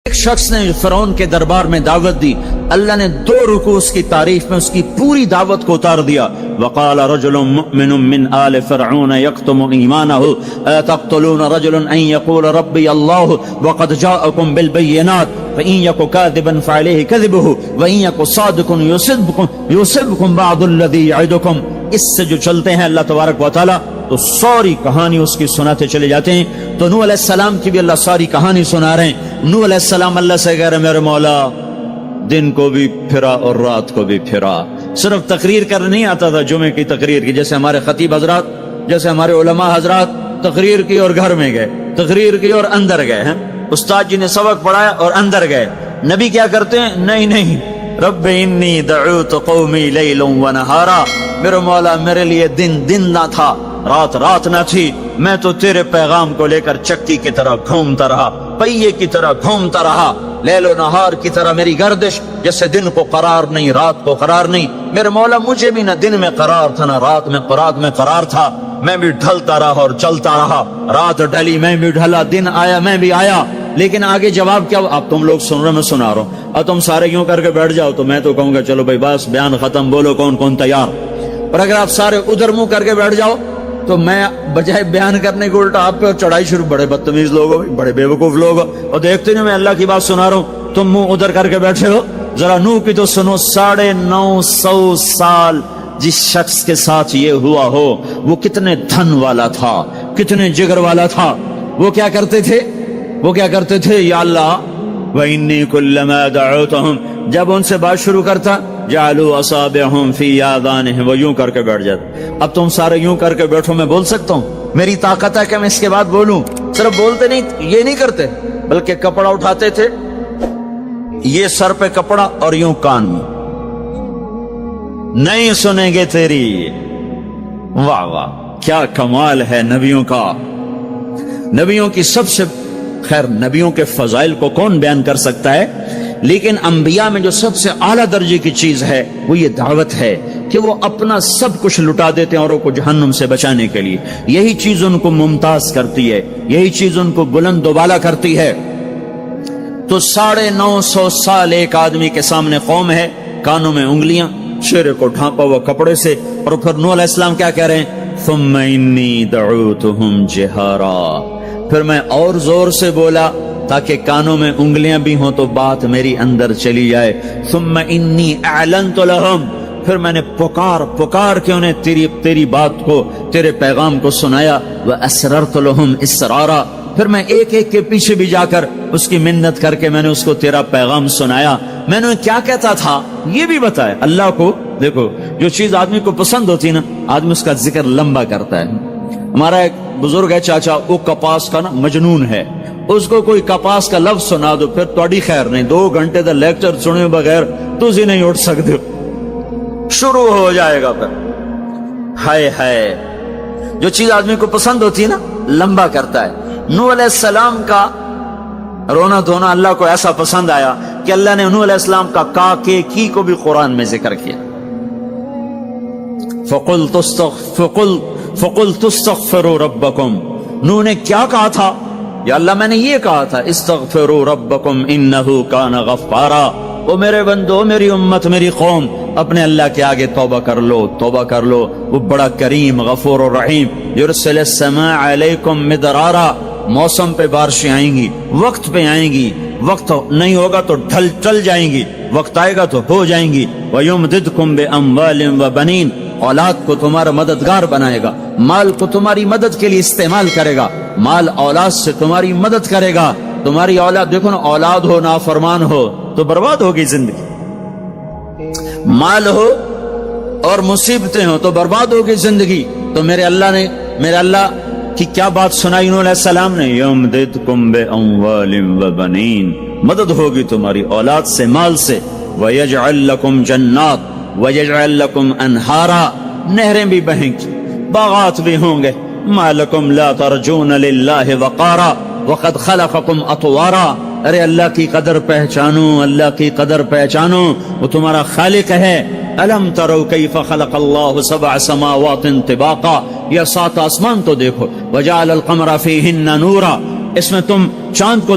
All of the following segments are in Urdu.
ایک شخص نے فرعون کے دربار میں دعوت دی، اللہ نے 2 رکوع اس کی تعریف میں اس کی پوری دعوت کو اتار دیا۔ وقال رجل مؤمن من آل فرعون يكتم ایمانه اتقتلون رجلا ان يقول ربي الله وقد جاءكم بالبينات فإن يك كاذبا فعليه كذبه وإن يك صادقا يصبكم بعض الذي يعدكم۔ اس سے جو چلتے ہیں اللہ تبارک و تعالی تو ساری کہانی اس کی سناتے چلے جاتے ہیں۔ تو نوح علیہ السلام کی بھی اللہ ساری کہانی سنا رہے ہیں۔ نوح علیہ السلام اللہ سے کہہ رہے میرے مولا دن کو بھی پھرا اور رات کو بھی پھرا۔ صرف تقریر کر نہیں آتا تھا جمعے کی تقریر کی، جیسے ہمارے خطیب حضرات، جیسے ہمارے علماء حضرات تقریر کی اور گھر میں گئے، تقریر کی اور اندر گئے ہیں، استاد جی نے سبق پڑھایا اور اندر گئے۔ نبی کیا کرتے ہیں؟ نہیں، رب انی دعوت قومی لیلا ونہارا، میرے مولا میرے لیے دن نہ تھا، رات نہ تھی، میں تو تیرے پیغام کو لے کر چکی کی طرح گھومتا رہا، پہیے کی طرح گھومتا رہا، لیل و نہار کی طرح میری گردش، جیسے دن کو قرار نہیں رات کو قرار نہیں۔ میرے مولا مجھے بھی نہ دن میں قرار تھا نہ رات میں قرار تھا، میں بھی ڈھلتا رہا اور چلتا رہا، رات ڈھلی میں بھی ڈھلا، دن آیا میں بھی آیا۔ لیکن آگے جواب کیا؟ اب تم لوگ سن رہے میں سنا رہا ہوں، اب تم سارے یوں کر کے بیٹھ جاؤ تو میں تو کہوں گا چلو بھائی بس بیان ختم، بولو کون تیار۔ اور اگر آپ سارے ادھر منہ کر کے بیٹھ جاؤ تو میں بجائے بیان کرنے کو الٹا آپ پہ چڑھائی شروع۔ بڑے بدتمیز لوگ ہو، بڑے بیوقوف لوگ ہو، اور دیکھتے نہیں میں اللہ کی بات سنا رہا ہوں، تم منہ ادھر کر کے بیٹھے ہو۔ ذرا نوح کی تو سنو، 950 سال جس شخص کے ساتھ یہ ہوا ہو وہ کتنے دھن والا تھا، کتنے جگر والا تھا۔ وہ کیا کرتے تھے؟ یا اللہ وَإِنِّي كُلَّمَا دَعَوْتُهُمْ، جب ان سے بات شروع کرتا جعلوا اصابعهم في آذانهم، وہ یوں کر کے بیٹھ جاتے۔ اب تم سارے یوں کر کے بیٹھو، میں بول سکتا ہوں؟ میری طاقت ہے کہ میں اس کے بعد بولوں؟ صرف بولتے نہیں، یہ نہیں کرتے، بلکہ کپڑا اٹھاتے تھے، یہ سر پہ کپڑا اور یوں کان میں، نہیں سنیں گے تیری۔ واہ واہ کیا کمال ہے نبیوں کا، نبیوں کی سب سے خیر نبیوں کے فضائل کو کون بیان کر سکتا ہے، لیکن انبیاء میں جو سب سے اعلیٰ درجے کی چیز ہے وہ یہ دعوت ہے کہ وہ اپنا سب کچھ لٹا دیتے ہیں اوروں کو جہنم سے بچانے کے لیے۔ یہی چیز ان کو ممتاز کرتی ہے، یہی چیز ان کو بلند و بالا کرتی ہے۔ تو 950 سال ایک آدمی کے سامنے قوم ہے، کانوں میں انگلیاں، چہرے کو ڈھانپا ہوا کپڑے سے، اور پھر نوح علیہ السلام کیا کہہ رہے ہیں؟ ثم انی دعوتہم جہارا، پھر میں اور زور سے بولا تاکہ کانوں میں انگلیاں بھی ہوں تو بات میری اندر چلی جائے۔ ثم انی اعلنت لہم، پھر میں نے پکار کے انہیں تیری بات کو، تیرے پیغام کو سنایا۔ واسررت لہم اسرارا، پھر میں ایک کے پیچھے بھی جا کر اس کی منت کر کے میں نے اس کو تیرا پیغام سنایا۔ میں نے کیا کہتا تھا یہ بھی بتایا۔ اللہ کو دیکھو، جو چیز آدمی کو پسند ہوتی ہے نا، آدمی اس کا ذکر لمبا کرتا ہے۔ ہمارا ایک بزرگ ہے چاچا، وہ کپاس کا نا مجنون ہے، اس کو کوئی کپاس کا لفظ سنا دو پھر توڑی خیر نہیں، 2 گھنٹے تک لیکچر سنے بغیر تجھے نہیں اٹھ سکتے، شروع ہو جائے گا۔ پھر ہائے جو چیز آدمی کو پسند ہوتی ہے نا لمبا کرتا ہے۔ نوح علیہ السلام کا رونا دھونا اللہ کو ایسا پسند آیا کہ اللہ نے نوح علیہ السلام کا کا کے کی کو بھی قرآن میں ذکر کیا۔ فَقُلْتُ اسْتَغْفِرُوا رَبَّكُمْ، نوح نے کیا کہا تھا؟ یا اللہ میں نے یہ کہا تھا استغفروا ربکم انہ کان غفارا، او میرے بندو، میری امت، میری قوم، اپنے اللہ کے آگے توبہ کر لو، وہ بڑا کریم غفور و رحیم۔ یرسل السماء علیکم مدرارا، موسم پہ بارشیں آئیں گی، وقت پہ آئیں گی، وقت نہیں ہوگا تو ٹل جائیں گی، وقت آئے گا تو ہو جائیں گی۔ وَيُمْدِدْكُمْ بِأَمْوَالٍ وَبَنِينَ، اولاد کو تمہارا مددگار بنائے گا، مال کو تمہاری مدد کے لیے استعمال کرے گا، مال اولاد سے تمہاری مدد کرے گا۔ تمہاری اولاد دیکھو نا، اولاد ہو نافرمان ہو تو برباد ہوگی زندگی، مال ہو اور مصیبتیں ہو تو برباد ہوگی زندگی۔ تو میرے اللہ کی کیا بات سنائی نوح علیہ السلام نے؟ یمددکم باموال وبنین، مدد ہوگی تمہاری اولاد سے، مال سے۔ ویجعل لکم جنات ویجعل لکم انہارا، نہریں بھی بہیں گی، باغات بھی ہوں گے۔ ما لکم لا ترجون للہ وقارا وقد خلقکم اطوارا، ارے اللہ کی قدر پہچانو، اللہ کی قدر پہچانو، وہ تمہارا خالق ہے۔ الم تروا کیف خلق اللہ 7 سماوات طباقا، یہ 7 آسمان تو دیکھو۔ وجعل القمر فیہن نورا، اس میں تم چاند کو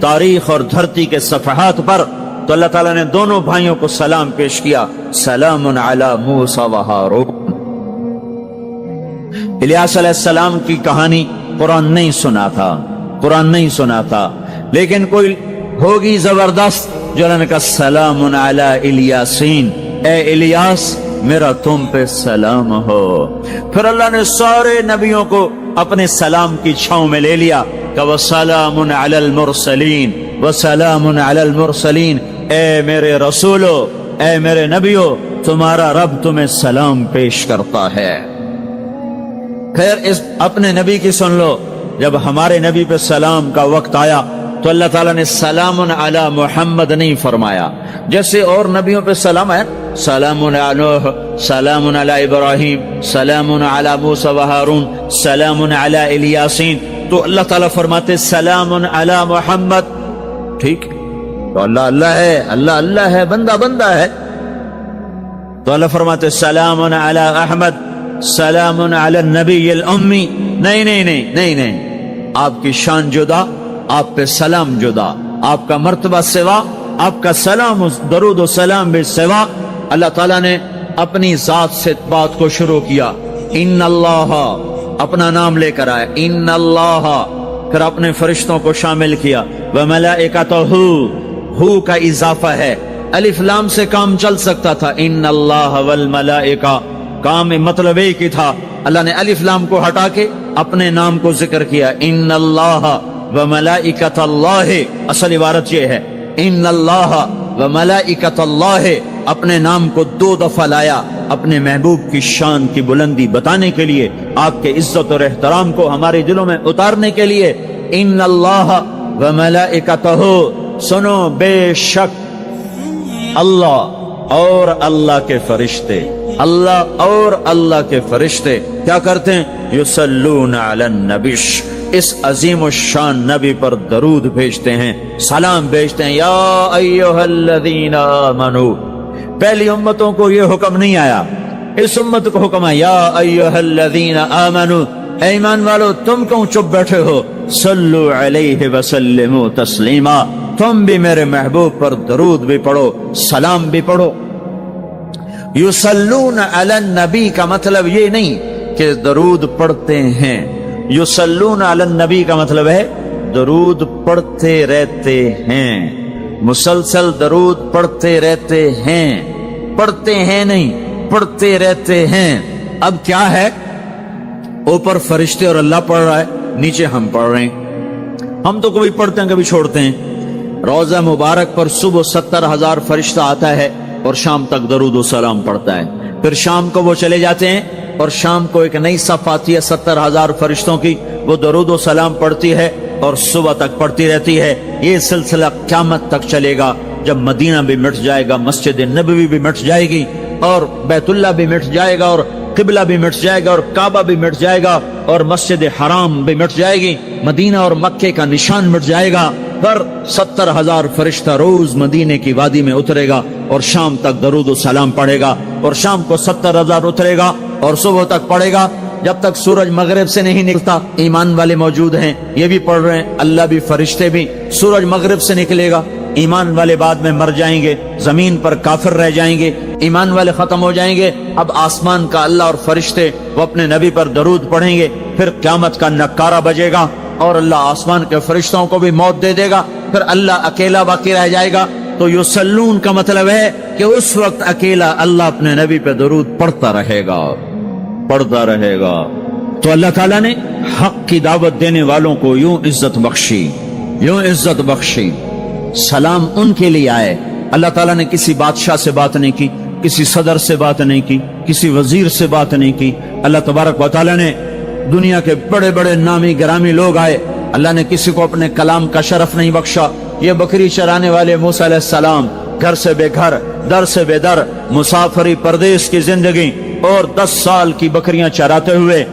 تاریخ اور دھرتی کے صفحات پر، تو اللہ تعالیٰ نے دونوں بھائیوں کو سلام پیش کیا، سلام علی موسیٰ و ہارون۔ الیاس علیہ السلام کی کہانی قرآن نہیں سنا تھا، قرآن نہیں سنا تھا، لیکن کوئی ہوگی زبردست جو اللہ نے کہا سلام علی الیاسین، اے الیاس میرا تم پہ سلام ہو۔ پھر اللہ نے سارے نبیوں کو اپنے سلام کی چھاؤں میں لے لیا کہ وَسَلَامٌ عَلَى الْمُرْسَلِينَ وَسَلَامٌ عَلَى الْمُرْسَلِينَ، اے میرے رسولو، اے میرے نبیو، تمہارا رب تمہیں سلام پیش کرتا ہے۔ خیر، اس اپنے نبی کی سن لو، جب ہمارے نبی پہ سلام کا وقت آیا تو اللہ تعالیٰ نے سلام علی محمد نہیں فرمایا، جیسے اور نبیوں پہ سلام ہے، سلام علی نوح، سلام علی ابراہیم، سلام علی موسیٰ و ہارون، سلام علی الیاسین، تو اللہ تعالیٰ فرماتے سلام علی محمد۔ ٹھیک، تو اللہ اللہ ہے، اللہ اللہ ہے، بندہ بندہ ہے، تو اللہ فرماتے سلام علی احمد، سلام علی النبی الامی۔ نہیں نہیں نہیں نہیں نہیں، آپ کی شان جدا، آپ پہ سلام جدا، آپ کا مرتبہ سوا، آپ کا سلام درود و سلام بھی سوا۔ اللہ تعالیٰ نے اپنی ذات سے بات کو شروع کیا، ان اللہ، اپنا نام لے کر آئے، ان اللہ، پھر اپنے فرشتوں کو شامل کیا، وملائکتہ، ہو کا اضافہ ہے، الف لام سے کام چل سکتا تھا، ان اللہ والملائکہ، کام مطلب ایک ہی تھا، اللہ نے الف لام کو ہٹا کے اپنے نام کو ذکر کیا، ان اللہ وملائکۃ اللہ، اصل عبارت یہ ہے، ان اللہ وملائکۃ اللہ، اپنے نام کو دو دفعہ لایا اپنے محبوب کی شان کی بلندی بتانے کے لیے، آپ کے عزت اور احترام کو ہمارے دلوں میں اتارنے کے لیے، ان اللہ وملائکتہ، سنو بے شک اللہ اور اللہ کے فرشتے، اللہ اور اللہ کے فرشتے کیا کرتے ہیں؟ یصلون علی النبی، اس عظیم الشان نبی پر درود بھیجتے ہیں، سلام بھیجتے ہیں، یا ایھا الذین آمنو۔ پہلی امتوں کو یہ حکم نہیں آیا، اس امت کو حکم ہے، یا ایھا الذین آمنو، اے ایمان والو تم کیوں چپ بیٹھے ہو، صلو علیہ وسلموا تسلیما، تم بھی میرے محبوب پر درود بھی پڑھو، سلام بھی پڑھو۔ یصلون علی النبی کا مطلب یہ نہیں کہ درود پڑھتے ہیں، یصلون علی النبی کا مطلب ہے درود پڑھتے رہتے ہیں، مسلسل درود پڑھتے رہتے ہیں، پڑھتے ہیں نہیں، پڑھتے رہتے ہیں۔ اب کیا ہے، اوپر فرشتے اور اللہ پڑھ رہا ہے، نیچے ہم پڑھ رہے ہیں، ہم تو کبھی پڑھتے ہیں کبھی چھوڑتے ہیں۔ روزہ مبارک پر صبح 70,000 فرشتہ آتا ہے اور شام تک درود و سلام پڑھتا ہے، پھر شام کو وہ چلے جاتے ہیں اور شام کو ایک نئی صف آتی ہے 70,000 فرشتوں کی، وہ درود و سلام پڑھتی ہے اور صبح تک پڑھتی رہتی ہے۔ یہ سلسلہ قیامت تک چلے گا، جب مدینہ بھی مٹ جائے گا، مسجد نبوی بھی مٹ جائے گی، اور بیت اللہ بھی مٹ جائے گا، اور قبلہ بھی مٹ جائے گا، اور کعبہ بھی مٹ جائے گا، اور مسجد حرام بھی مٹ جائے گی، مدینہ اور مکے کا نشان مٹ جائے گا، پر 70,000 فرشتہ روز مدینے کی وادی میں اترے گا اور شام تک درود و سلام پڑھے گا، اور شام کو 70,000 اترے گا اور صبح تک پڑھے گا، جب تک سورج مغرب سے نہیں نکلتا۔ ایمان والے موجود ہیں، یہ بھی پڑھ رہے ہیں، اللہ بھی فرشتے بھی۔ سورج مغرب سے نکلے گا، ایمان والے بعد میں مر جائیں گے، زمین پر کافر رہ جائیں گے، ایمان والے ختم ہو جائیں گے، اب آسمان کا اللہ اور فرشتے وہ اپنے نبی پر درود پڑھیں گے، پھر قیامت کا نکارہ بجے گا اور اللہ آسمان کے فرشتوں کو بھی موت دے دے گا، پھر اللہ اکیلا باقی رہ جائے گا۔ تو یصلون کا مطلب ہے کہ اس وقت اکیلا اللہ اپنے نبی پہ درود پڑھتا رہے گا، پڑھتا رہے گا۔ تو اللہ تعالیٰ نے حق کی دعوت دینے والوں کو یوں عزت بخشی، یوں عزت بخشی۔ سلام ان کے لیے آئے، اللہ تعالیٰ نے کسی بادشاہ سے بات نہیں کی، کسی صدر سے بات نہیں کی، کسی وزیر سے بات نہیں کی، اللہ تبارک و تعالیٰ نے دنیا کے بڑے بڑے نامی گرامی لوگ آئے، اللہ نے کسی کو اپنے کلام کا شرف نہیں بخشا۔ یہ بکری چرانے والے موسیٰ علیہ السلام، گھر سے بے گھر، در سے بے در، مسافری پردیس کی زندگی، اور 10 سال کی بکریاں چراتے ہوئے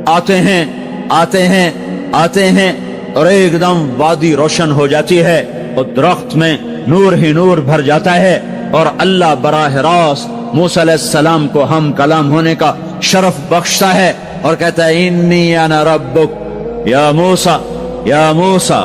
آتے ہیں آتے ہیں آتے ہیں، اور ایک دم وادی روشن ہو جاتی ہے اور درخت میں نور ہی نور بھر جاتا ہے، اور اللہ براہ راست موسیٰ علیہ السلام کو ہم کلام ہونے کا شرف بخشتا ہے اور کہتا ہے انی انا ربک یا موسیٰ، یا موسیٰ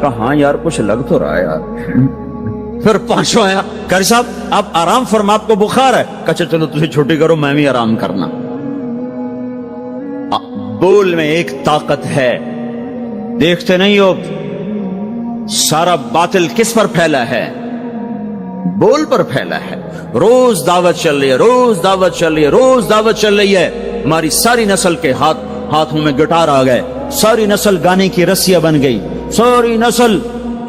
کہا ہاں یار کچھ لگ تو رہا ہے یار۔ پھر پانچواں آیا، قاری صاحب آپ آرام فرما، آپ کو بخار ہے؟ کہا چلو تجھے چھٹی کرو، میں بھی آرام کرنا۔ بول میں ایک طاقت ہے، دیکھتے نہیں ہو سارا باطل کس پر پھیلا ہے؟ بول پر پھیلا ہے۔ روز دعوت چل رہی ہے، روز دعوت چل رہی ہے، روز دعوت چل رہی ہے۔ ہماری ساری نسل کے ہاتھوں میں گٹار آ گئے، ساری نسل گانے کی رسیاں بن گئی، ساری نسل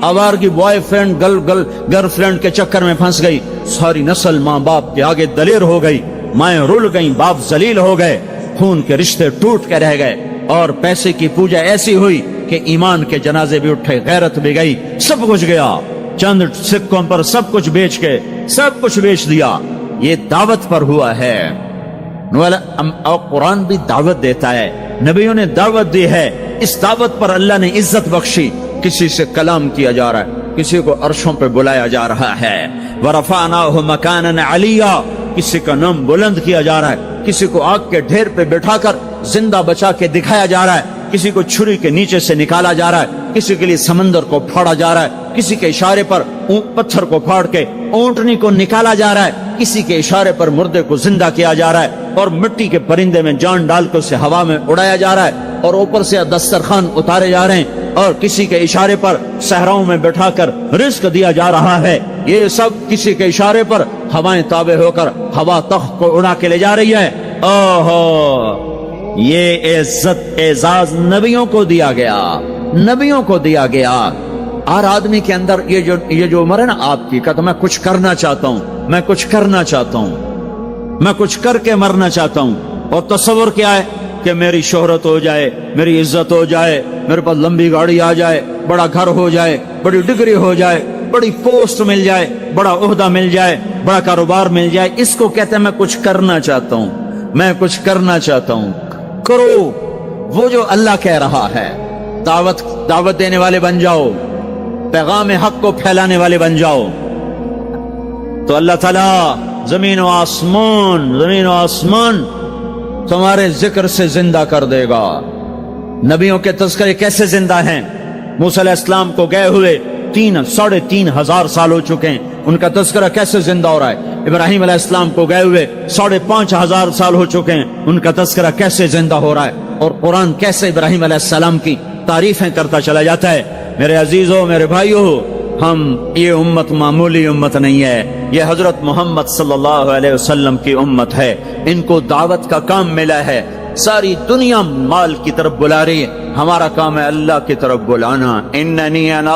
آوارگی بوائے فرینڈ گرل فرینڈ کے چکر میں پھنس گئی، ساری نسل ماں باپ کے آگے دلیر ہو گئی، مائیں رول گئیں، باپ ذلیل ہو گئے، خون کے رشتے ٹوٹ کے رہ گئے، اور پیسے کی پوجا ایسی ہوئی کہ ایمان کے جنازے بھی اٹھے، غیرت بھی گئی، سب کچھ گیا، چند سکوں پر سب کچھ بیچ کے سب کچھ بیچ دیا۔ یہ دعوت پر ہوا ہے۔ اور قرآن بھی دعوت دیتا ہے، نبیوں نے دعوت دی ہے، اس دعوت پر اللہ نے عزت بخشی۔ کسی سے کلام کیا جا رہا ہے، کسی کو عرشوں پہ بلایا جا رہا ہے، وَرَفَعْنَاهُ مَكَانًا عَلِيًّا، کسی کا نام بلند کیا جا رہا ہے، کسی کو آگ کے ڈھیر پہ بٹھا کر زندہ بچا کے دکھایا جا رہا ہے، کسی کو چھری کے نیچے سے نکالا جا رہا ہے، کسی کے لیے سمندر کو پھاڑا جا رہا ہے، کسی کے اشارے پر پتھر کو پھاڑ کے اونٹنی کو نکالا جا رہا ہے، کسی کے اشارے پر مردے کو زندہ کیا جا رہا ہے، اور مٹی کے پرندے میں جان ڈال کے اسے ہوا میں اڑایا جا رہا ہے، اور اوپر سے دسترخوان اتارے جا رہے ہیں، اور کسی کے اشارے پر صحراؤں میں بٹھا کر رزق دیا جا رہا ہے۔ یہ سب کسی کے اشارے پر ہوائیں تابع ہو کر ہوا تخت کو اڑا کے لے جا رہی ہے۔ اوہو، یہ عزت اعزاز نبیوں کو دیا گیا، نبیوں کو دیا گیا۔ اور آدمی کے اندر یہ جو عمر ہے نا آپ کی، کہتا میں کچھ کرنا چاہتا ہوں، میں کچھ کرنا چاہتا ہوں، میں کچھ کر کے مرنا چاہتا ہوں۔ اور تصور کیا ہے کہ میری شہرت ہو جائے، میری عزت ہو جائے، میرے پاس لمبی گاڑی آ جائے، بڑا گھر ہو جائے، بڑی ڈگری ہو جائے، بڑی پوسٹ مل جائے، بڑا عہدہ مل جائے، بڑا کاروبار مل جائے، اس کو کہتے ہیں میں کچھ کرنا چاہتا ہوں، میں کچھ کرنا چاہتا ہوں۔ کرو وہ جو اللہ کہہ رہا ہے، دعوت دینے والے بن جاؤ، پیغام حق کو پھیلانے والے بن جاؤ، تو اللہ تعالیٰ زمین و آسمان تمہارے ذکر سے زندہ کر دے گا۔ نبیوں کے تذکرے کیسے زندہ ہیں؟ موسیٰ علیہ السلام کو گئے ہوئے 3,500 سال ہو چکے ہیں، ان کا تذکرہ کیسے زندہ ہو رہا ہے؟ ابراہیم علیہ السلام کو گئے ہوئے 5,500 سال ہو چکے ہیں، ان کا تذکرہ کیسے زندہ ہو رہا ہے؟ اور قرآن کیسے ابراہیم علیہ السلام کی تعریفیں کرتا چلا جاتا ہے۔ میرے عزیزوں، میرے بھائیوں، یہ امت معمولی امت نہیں ہے، یہ حضرت محمد صلی اللہ علیہ وسلم کی امت ہے۔ ان کو دعوت کا کام ملا ہے، ساری دنیا مال کی طرف بلا رہی ہے، ہمارا کام ہے اللہ کی طرف بلانا۔ اننی انا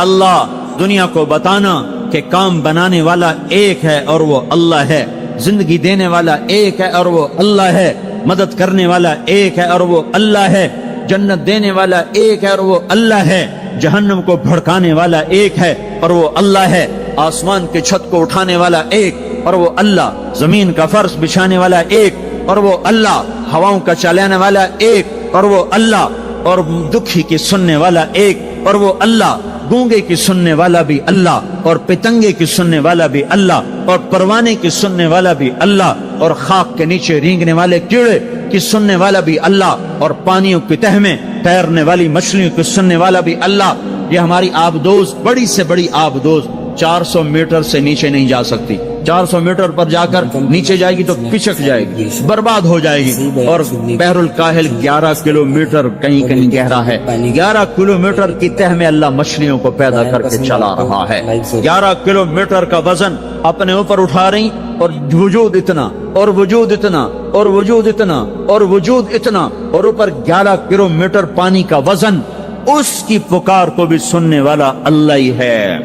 اللہ، دنیا کو بتانا کہ کام بنانے والا ایک ہے اور وہ اللہ ہے، زندگی دینے والا ایک ہے اور وہ اللہ ہے، مدد کرنے والا ایک ہے اور وہ اللہ ہے، جنت دینے والا ایک ہے اور وہ اللہ ہے، جہنم کو بھڑکانے والا ایک ہے اور وہ اللہ ہے، آسمان کی چھت کو اٹھانے والا ایک اور وہ اللہ، زمین کا فرش بچھانے والا ایک اور وہ اللہ، ہواؤں کا چلانے والا ایک اور وہ اللہ، اور دکھی کی سننے والا ایک اور وہ اللہ، گونگے کی سننے والا بھی اللہ، اور پتنگے کی سننے والا بھی اللہ، اور پروانے کی سننے والا بھی اللہ، اور خاک کے نیچے رینگنے والے کیڑے کی سننے والا بھی اللہ، اور پانیوں کی تہ میں تیرنے والی مچھلیوں کی سننے والا بھی اللہ۔ یہ ہماری آبدوز، بڑی سے بڑی آبدوز 400 میٹر سے نیچے نہیں جا سکتی، 400 میٹر پر جا کر نیچے جائے گی تو پچک جائے گی، برباد ہو جائے گی۔ اور بحر الکاہل 11 کلومیٹر کہیں کہیں گہرا ہے، 11 کلومیٹر کی تہ میں اللہ مچھلیوں کو پیدا کر کے چلا رہا ہے، 11 کلومیٹر کا وزن اپنے اوپر اٹھا رہی، اور وجود اتنا اور وجود اتنا اور وجود اتنا اور وجود اتنا، اور اوپر 11 کلومیٹر پانی کا وزن، اس کی پکار کو بھی سننے والا اللہ ہی ہے۔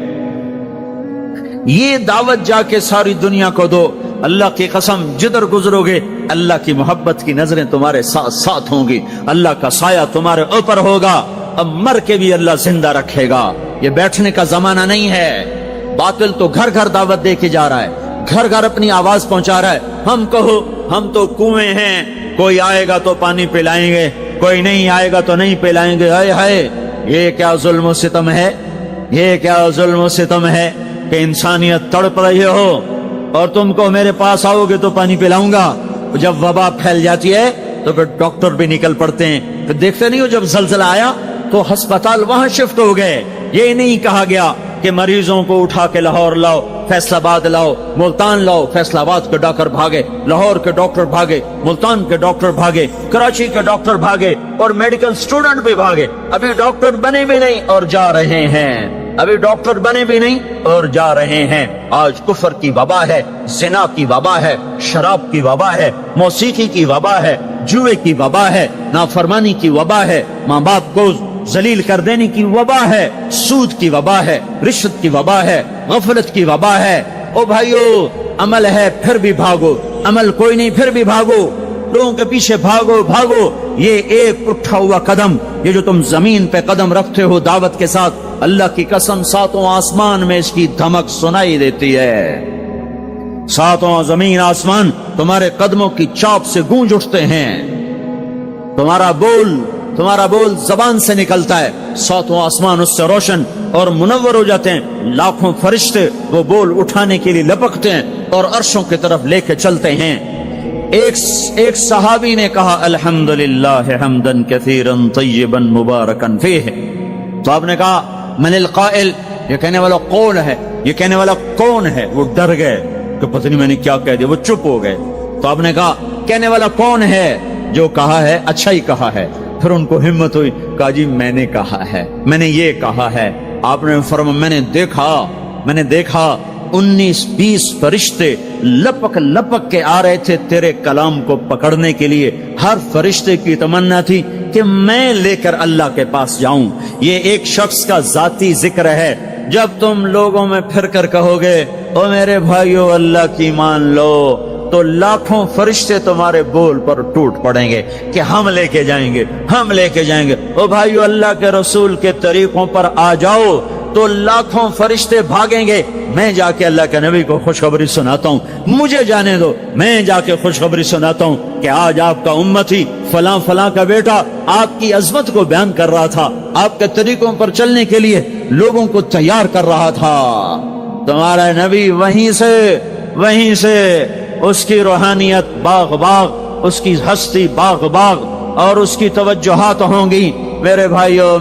یہ دعوت جا کے ساری دنیا کو دو، اللہ کی قسم جدھر گزرو گے اللہ کی محبت کی نظریں تمہارے ساتھ ساتھ ہوں گی، اللہ کا سایہ تمہارے اوپر ہوگا، اب مر کے بھی اللہ زندہ رکھے گا۔ یہ بیٹھنے کا زمانہ نہیں ہے۔ باطل تو گھر گھر دعوت دے کے جا رہا ہے، گھر گھر اپنی آواز پہنچا رہا ہے، ہم کہو ہم تو کنویں ہیں، کوئی آئے گا تو پانی پلائیں گے، کوئی نہیں آئے گا تو نہیں پلائیں گے۔ ہائے ہائے، یہ کیا ظلم و ستم ہے، یہ کیا ظلم و ستم ہے کہ انسانیت تڑپ رہی ہو اور تم کو میرے پاس آؤ گے تو پانی پلاؤں گا۔ جب وبا پھیل جاتی ہے تو پھر ڈاکٹر بھی نکل پڑتے ہیں، پھر دیکھتے نہیں ہو جب زلزلہ آیا تو ہسپتال وہاں شفٹ ہو گئے. یہ نہیں کہا گیا کہ مریضوں کو اٹھا کے لاہور لاؤ، فیصل آباد لاؤ، ملتان لاؤ. فیصل آباد کے ڈاکٹر بھاگے، لاہور کے ڈاکٹر بھاگے، ملتان کے ڈاکٹر بھاگے، کراچی کے ڈاکٹر بھاگے، اور میڈیکل سٹوڈنٹ بھی بھاگے. ابھی ڈاکٹر بنے بھی نہیں اور جا رہے ہیں. ابھی ڈاکٹر بنے بھی نہیں اور جا رہے ہیں. آج کفر کی وبا ہے، زنا کی وبا ہے، شراب کی وبا ہے، موسیقی کی وبا ہے، جوئے کی وبا ہے، نافرمانی کی وبا ہے، ماں باپ کو ذلیل کر دینے کی وبا ہے، سود کی وبا ہے، رشوت کی وبا ہے، غفلت کی وبا ہے. او بھائیو، عمل ہے پھر بھی بھاگو، عمل کوئی نہیں پھر بھی بھاگو، لوگوں کے پیچھے بھاگو بھاگو. یہ ایک اٹھا ہوا قدم، یہ جو تم زمین پہ قدم رکھتے ہو دعوت کے ساتھ، اللہ کی قسم ساتوں آسمان میں اس کی دھمک سنائی دیتی ہے. ساتوں زمین آسمان تمہارے قدموں کی چاپ سے گونج اٹھتے ہیں. تمہارا بول زبان سے نکلتا ہے، ساتوں آسمان اس سے روشن اور منور ہو جاتے ہیں. لاکھوں فرشتے وہ بول اٹھانے کے لیے لپکتے ہیں اور عرشوں کی طرف لے کے چلتے ہیں. ایک صحابی نے کہا الحمدللہ حمدن کثیرا طیبا مبارکا فیہ. تو آپ نے کہا من القائل، یہ کہنے والا کون ہے، یہ کہنے والا کون ہے؟ وہ ڈر گئے کہ پتہ نہیں میں نے کیا کہہ دیا، وہ چپ ہو گئے. تو آپ نے کہا کہنے والا کون ہے؟ جو کہا ہے اچھا ہی کہا ہے. پھر ان کو ہمت ہوئی، کہا جی میں نے کہا ہے، میں نے یہ کہا ہے. آپ نے فرمایا میں نے دیکھا 19-20 فرشتے لپک کے آ رہے تھے تیرے کلام کو پکڑنے کے لیے. ہر فرشتے کی تمنا تھی کہ میں لے کر اللہ کے پاس جاؤں. یہ ایک شخص کا ذاتی ذکر ہے. جب تم لوگوں میں پھر کر کہو گے او میرے بھائیو اللہ کی مان لو، تو لاکھوں فرشتے تمہارے بول پر ٹوٹ پڑیں گے کہ ہم لے کے جائیں گے، ہم لے کے جائیں گے. او بھائیو اللہ کے رسول کے طریقوں پر آ جاؤ تو لاکھوں فرشتے بھاگیں گے. میں جا کے اللہ کے نبی کو خوشخبری سناتا ہوں، مجھے جانے دو، میں جا کے خوشخبری سناتا ہوں کہ آج آپ کا امتی فلاں فلاں کا بیٹا آپ کی عظمت کو بیان کر رہا تھا، آپ کے طریقوں پر چلنے کے لیے لوگوں کو تیار کر رہا تھا. تمہارا نبی وہیں سے اس کی روحانیت باغ، اس کی ہستی باغ اور اس کی توجہات ہوں گی. میرے بھائیو